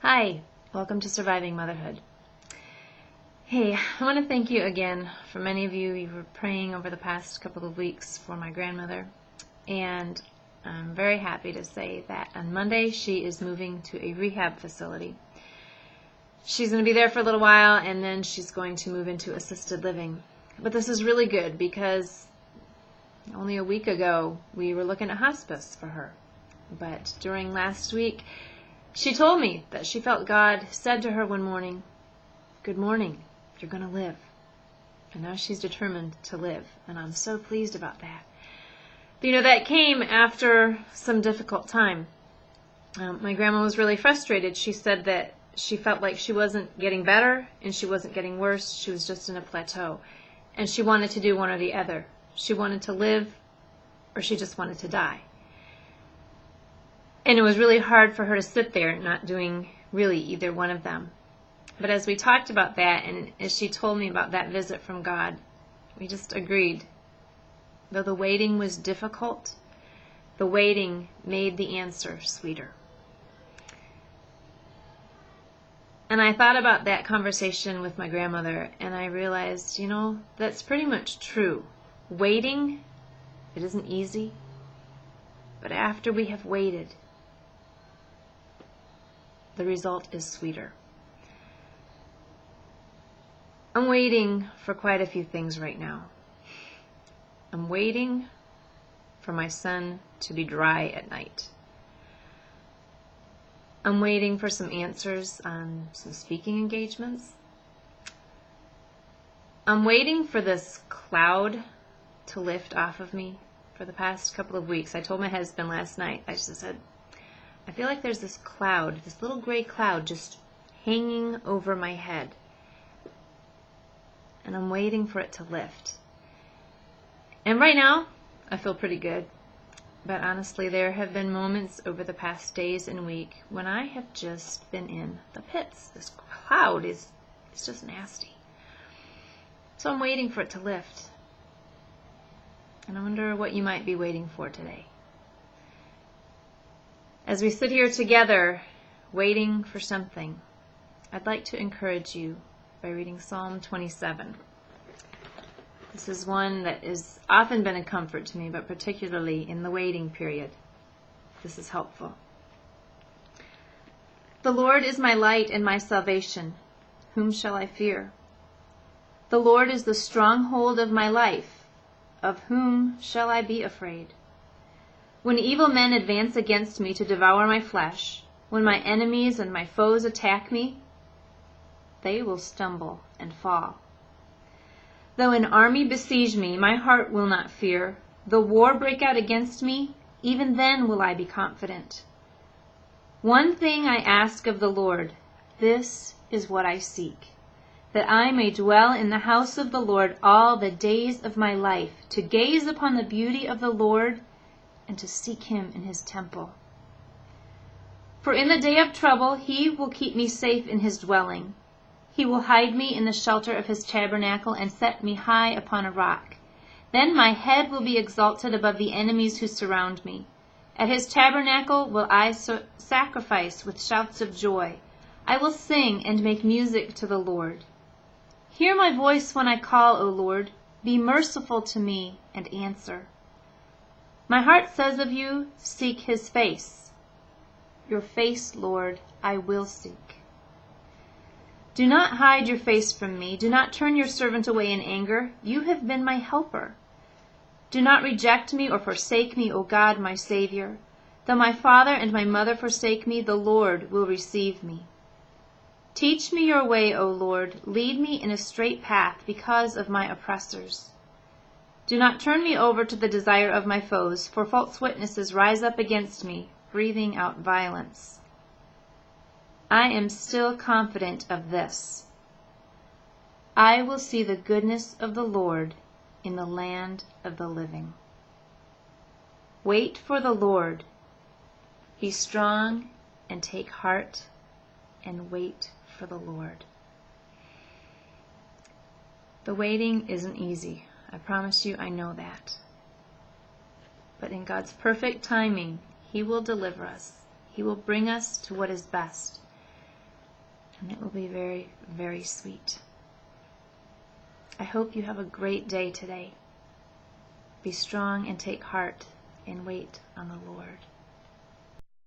Hi, welcome to Surviving Motherhood. Hey, I want to thank you again for many of you. You were praying over the past couple of weeks for my grandmother, and I'm very happy to say that on Monday she is moving to a rehab facility. She's going to be there for a little while, and then she's going to move into assisted living. But this is really good because only a week ago we were looking at hospice for her. But during last week, she told me that she felt God said to her one morning, "Good morning, you're going to live." And now she's determined to live, and I'm so pleased about that. But, that came after some difficult time. My grandma was really frustrated. She said that she felt like she wasn't getting better and she wasn't getting worse. She was just in a plateau, and she wanted to do one or the other. She wanted to live, or she just wanted to die. And it was really hard for her to sit there not doing really either one of them. But as we talked about that, and as she told me about that visit from God, we just agreed. Though the waiting was difficult, the waiting made the answer sweeter. And I thought about that conversation with my grandmother, and I realized, that's pretty much true. Waiting, it isn't easy, but after we have waited, the result is sweeter. I'm waiting for quite a few things right now. I'm waiting for my son to be dry at night. I'm waiting for some answers on some speaking engagements. I'm waiting for this cloud to lift off of me. For the past couple of weeks, I told my husband last night, I just said, I feel like there's this cloud, this little gray cloud just hanging over my head. And I'm waiting for it to lift. And right now, I feel pretty good. But honestly, there have been moments over the past days and week when I have just been in the pits. This cloud is just nasty. So I'm waiting for it to lift. And I wonder what you might be waiting for today. As we sit here together, waiting for something, I'd like to encourage you by reading Psalm 27. This is one that has often been a comfort to me, but particularly in the waiting period. This is helpful. The Lord is my light and my salvation. Whom shall I fear? The Lord is the stronghold of my life. Of whom shall I be afraid? When evil men advance against me to devour my flesh, when my enemies and my foes attack me, they will stumble and fall. Though an army besiege me, my heart will not fear. Though war break out against me, even then will I be confident. One thing I ask of the Lord, this is what I seek, that I may dwell in the house of the Lord all the days of my life, to gaze upon the beauty of the Lord and to seek him in his temple. For in the day of trouble he will keep me safe in his dwelling. He will hide me in the shelter of his tabernacle and set me high upon a rock. Then my head will be exalted above the enemies who surround me. At his tabernacle will I sacrifice with shouts of joy. I will sing and make music to the Lord. Hear my voice when I call, O Lord. Be merciful to me and answer. My heart says of you, seek his face. Your face, Lord, I will seek. Do not hide your face from me. Do not turn your servant away in anger. You have been my helper. Do not reject me or forsake me, O God, my Savior. Though my father and my mother forsake me, the Lord will receive me. Teach me your way, O Lord. Lead me in a straight path because of my oppressors. Do not turn me over to the desire of my foes, for false witnesses rise up against me, breathing out violence. I am still confident of this. I will see the goodness of the Lord in the land of the living. Wait for the Lord. Be strong and take heart and wait for the Lord. The waiting isn't easy. I promise you, I know that. But in God's perfect timing, he will deliver us. He will bring us to what is best. And it will be very, very sweet. I hope you have a great day today. Be strong and take heart and wait on the Lord.